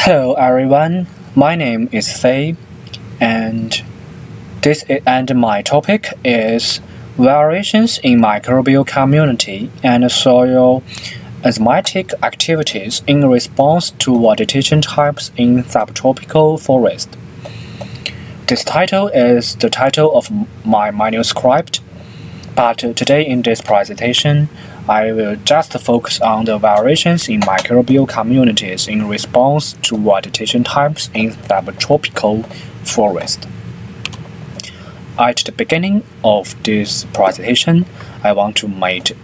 Hello everyone, my name is Fei, and my topic is variations in microbial community and soil enzymatic activities in response to vegetation types in subtropical forest. This title is the title of my manuscript, but today in this presentation, I will just focus on the variations in microbial communities in response to vegetation types in subtropical forest. At the beginning of this presentation, I want to make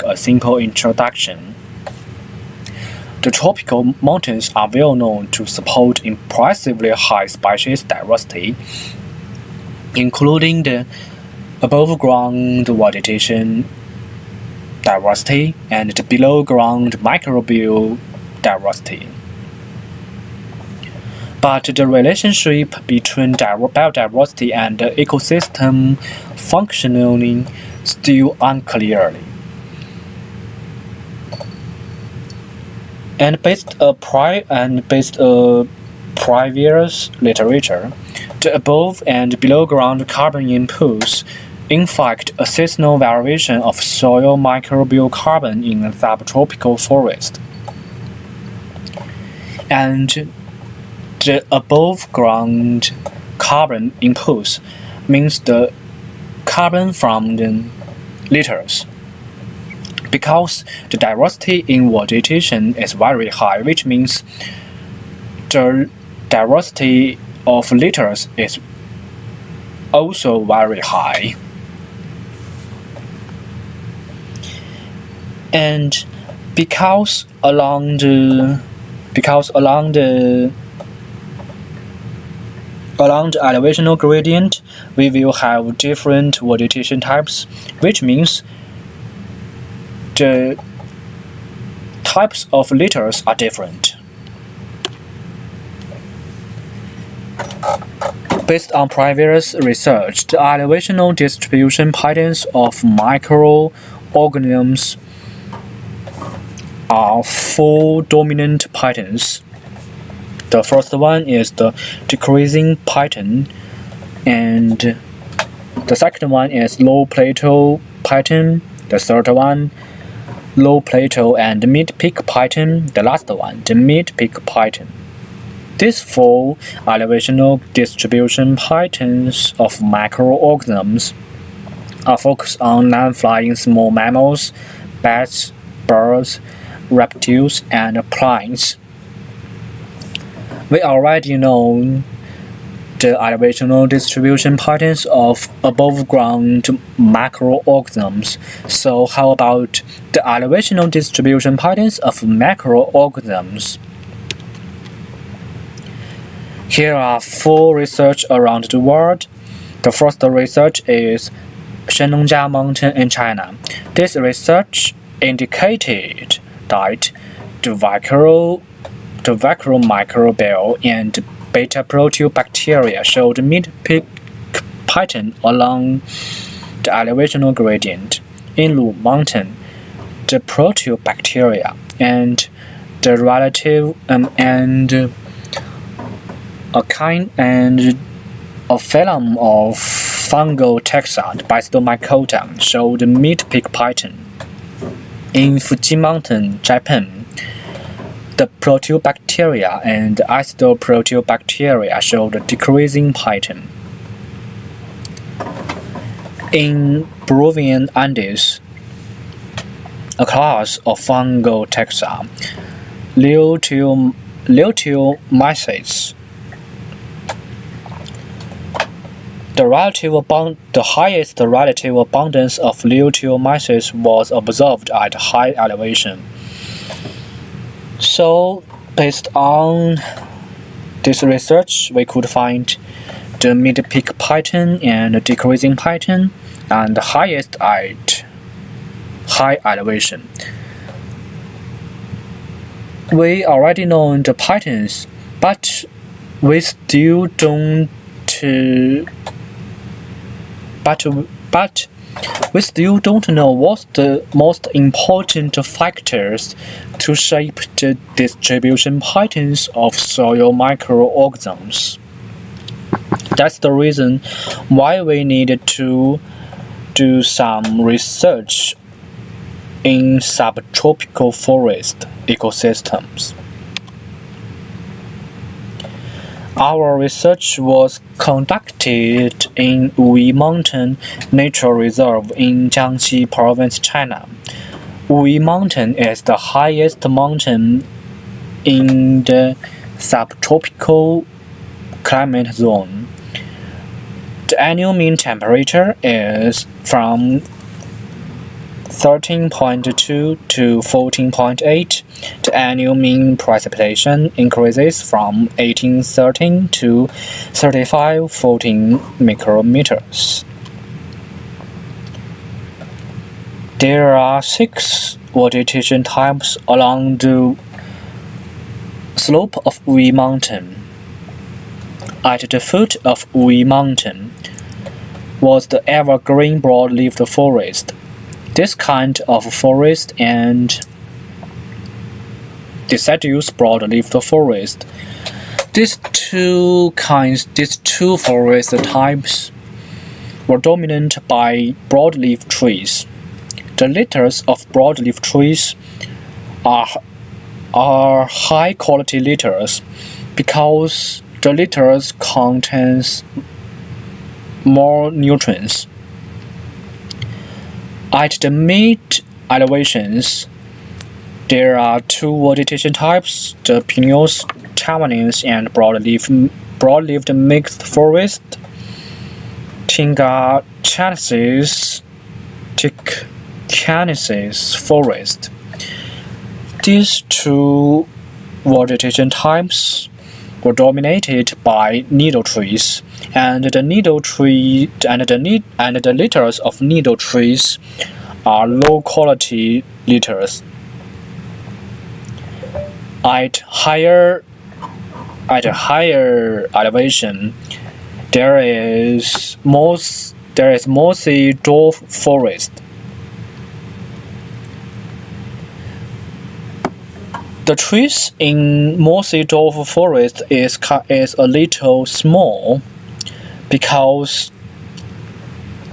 a simple introduction. The tropical mountains are well known to support impressively high species diversity, including the above-ground vegetation diversity and the below-ground microbial diversity. But the relationship between biodiversity and ecosystem functioning still unclear. And based on previous literature, the above and below-ground carbon inputs in fact a seasonal variation of soil microbial carbon in a subtropical forest. And the above-ground carbon inputs means the carbon from the litters. Because the diversity in vegetation is very high, which means the diversity of litters is also very high. And because along the elevational gradient, we will have different vegetation types, which means the types of litters are different. Based on previous research, the elevational distribution patterns of microorganisms are four dominant patterns. The first one is the decreasing pattern, and the second one is low plateau pattern. The third one, low plateau and mid-peak pattern. The last one, the mid-peak pattern. These four elevational distribution patterns of microorganisms are focused on non-flying small mammals, bats, birds, reptiles, and plants. We already know the elevational distribution patterns of above-ground macroorganisms, so how about the elevational distribution patterns of macroorganisms? Here are four research around the world. The first research is Shenongjia Mountain in China. This research indicated that the vacuole microbial and beta proteobacteria showed mid-peak pattern along the elevational gradient. In Lu Mountain, the proteobacteria and the relative and a phylum of fungal taxa, Basidiomycota, showed mid-peak pattern. In Fuji Mountain, Japan, the proteobacteria and acidoproteobacteria showed a decreasing pattern. In Peruvian Andes, a class of fungal taxa, Luteomycetes, the highest relative abundance of Luteomycetes was observed at high elevation. So, based on this research, we could find the mid-peak pattern and the decreasing pattern, and the highest at high elevation. We already know the patterns, but we still don't. But We still don't know what's the most important factors to shape the distribution patterns of soil microorganisms. That's the reason why we needed to do some research in subtropical forest ecosystems. Our research was conducted in Wuyi Mountain Nature Reserve in Jiangxi Province, China. Wuyi Mountain is the highest mountain in the subtropical climate zone. The annual mean temperature is from 13.2 to 14.8. The annual mean precipitation increases from 1813 to 3514 micrometers. There are 6 vegetation types along the slope of Wuyi Mountain. At the foot of Wuyi Mountain was the evergreen broad-leaved forest. This kind of forest and deciduous broad-leaved forest. These two forest types were dominant by broadleaf trees. The litters of broadleaf trees are high-quality litters because the litters contains more nutrients. At the mid-elevations, there are 2 vegetation types, the pineals, tamarins, and broad-leaved mixed forest, Tingachensis forest. These 2 vegetation types were dominated by needle trees, and the litters of needle trees are low-quality litters. At higher elevation, there is mossy dwarf forest. The trees in mossy dwarf forest is a little small because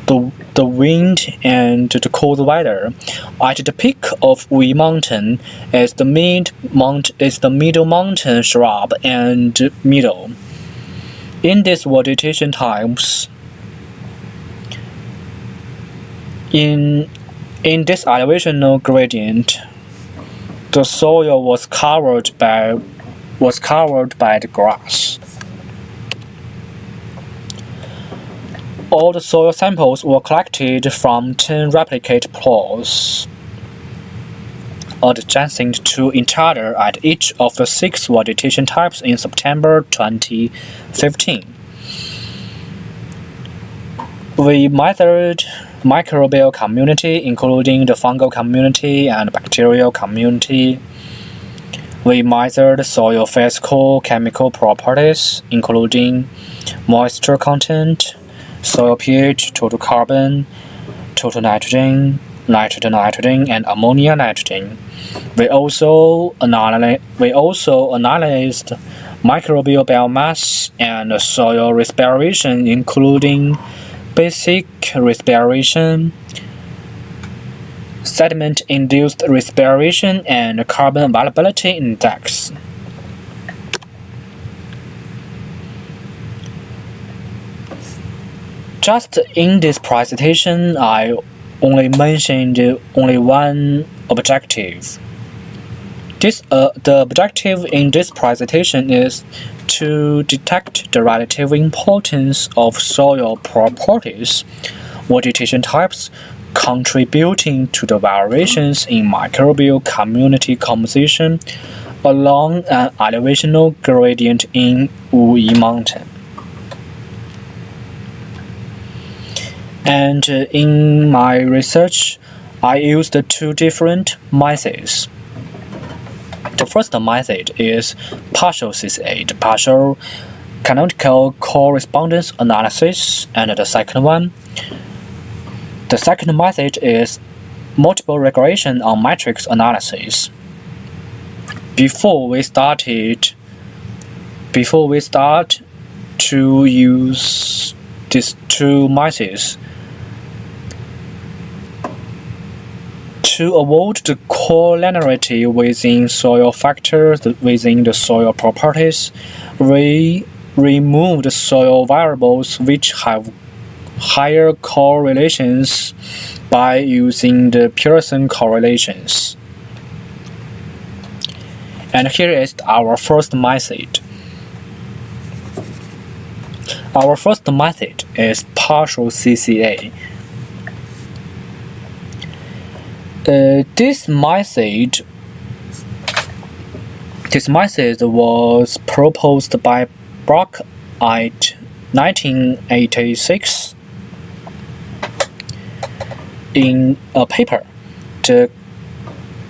the wind and the cold weather. At the peak of Wuyi Mountain is the middle mountain shrub and meadow. In these vegetation types, in this elevational gradient, the soil was covered by the grass. All the soil samples were collected from 10 replicate plots adjacent to each other at each of the 6 vegetation types in September 2015. We measured microbial community, including the fungal community and bacterial community. We measured soil physical chemical properties, including moisture content, soil pH, total carbon, total nitrogen, nitrogen, and ammonia nitrogen. We also analyzed microbial biomass and soil respiration, including basic respiration, sediment-induced respiration, and carbon availability index. Just in this presentation, I only mentioned only one objective. The objective in this presentation is to detect the relative importance of soil properties, vegetation types, contributing to the variations in microbial community composition along an elevational gradient in Wuyi Mountain. And in my research, I used 2 different methods. The first method is partial CCA, partial canonical correspondence analysis, and the second one The second method is multiple regression on matrix analysis. Before we start to use these two methods, to avoid the collinearity within soil factors within the soil properties, we remove the soil variables which have higher correlations by using the Pearson correlations. And here is our first method. Our first method is partial CCA. This method was proposed by Brock at 1986 in a paper, The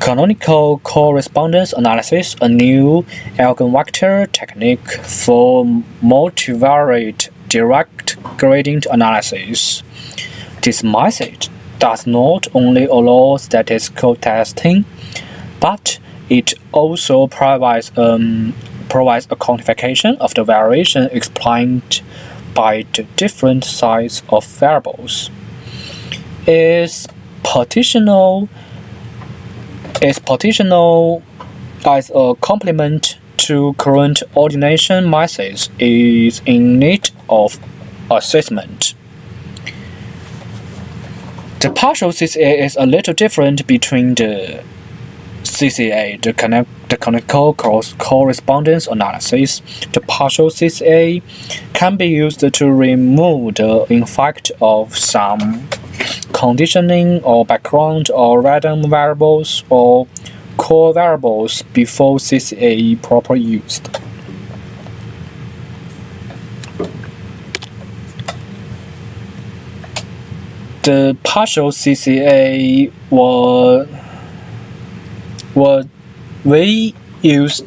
Canonical Correspondence Analysis, a new eigenvector technique for multivariate direct gradient analysis. This method does not only allow statistical testing, but it also provides a quantification of the variation explained by the different size of variables. Its partitional as a complement to current ordination methods is in need of assessment. The partial CCA is a little different between the CCA, the canonical correspondence analysis. The partial CCA can be used to remove the effect of some conditioning or background or random variables or core variables before CCA properly used. The partial CCA we used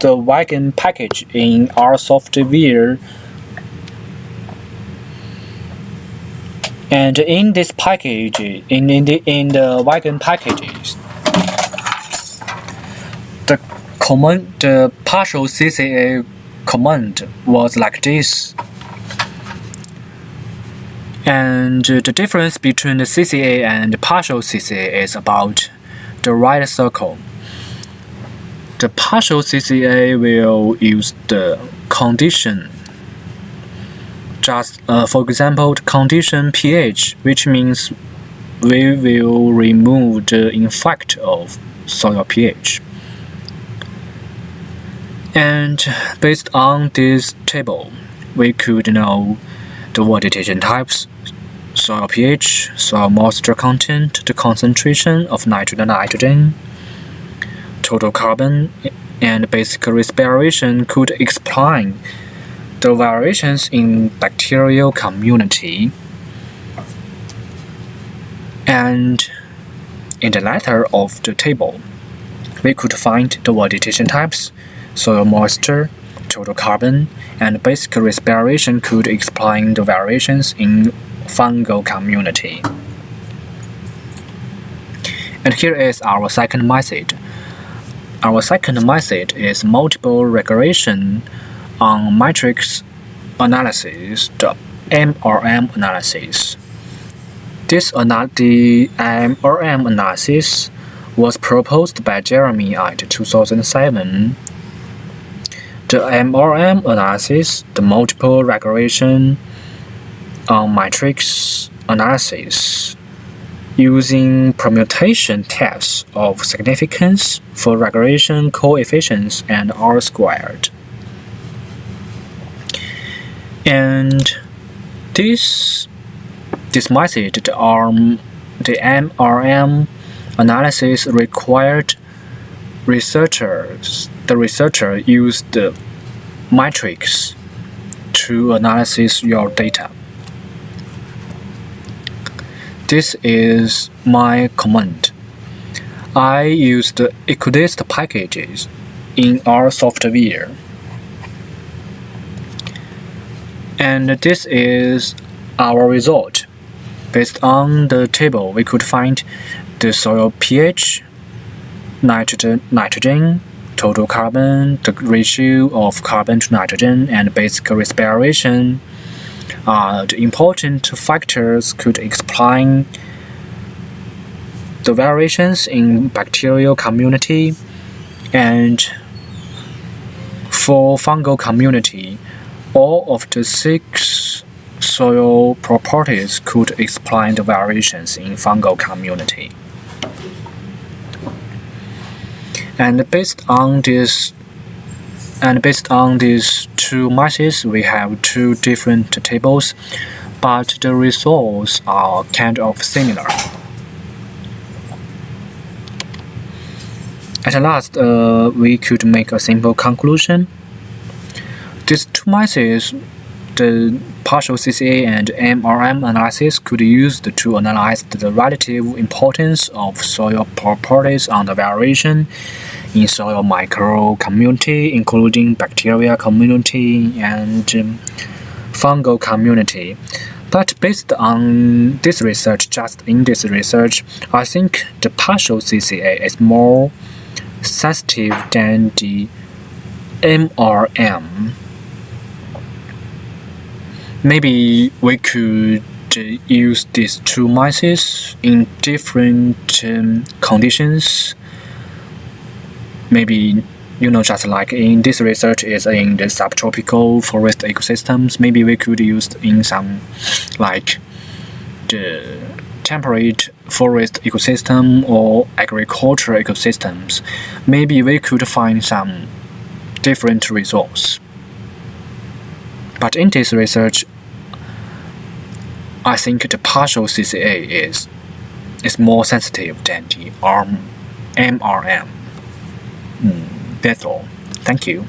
the Wagon package in our software, and in this package, in the Wagon packages, the partial CCA command was like this. And the difference between the CCA and the partial CCA is about the right circle. The partial CCA will use the condition. Just for example, the condition pH, which means we will remove the effect of soil pH. And based on this table, we could know the water detection types, soil pH, soil moisture content, the concentration of nitrogen, total carbon, and basic respiration could explain the variations in bacterial community. And in the latter of the table, we could find the water detection types, soil moisture, total carbon, and basic respiration could explain the variations in fungal community. And here is our second method. Our second method is multiple regression on matrix analysis, the MRM analysis. The MRM analysis was proposed by Jeremy at 2007. The MRM analysis, the multiple regression on matrix analysis, using permutation tests of significance for regression coefficients and R-squared. And this method, the MRM analysis required the researcher used the matrix to analyze your data. This is my command. I used the Equidist packages in our software. And this is our result. Based on the table, we could find the soil pH, nitrogen, total carbon, the ratio of carbon to nitrogen, and basic respiration. The important factors could explain the variations in bacterial community, and for fungal community, all of the 6 soil properties could explain the variations in fungal community. And based on these 2 methods, we have 2 different tables, but the results are kind of similar. At last, we could make a simple conclusion. These 2 methods, the partial CCA and MRM analysis, could be used to analyze the relative importance of soil properties on the variation in soil micro-community, including bacteria community and fungal community. But based on this research, I think the partial CCA is more sensitive than the MRM. Maybe we could use these 2 methods in different conditions. Maybe, just like in this research is in the subtropical forest ecosystems, maybe we could use in some like the temperate forest ecosystem or agricultural ecosystems. Maybe we could find some different results. But in this research, I think the partial CCA is more sensitive than the MRM. That's all. Thank you.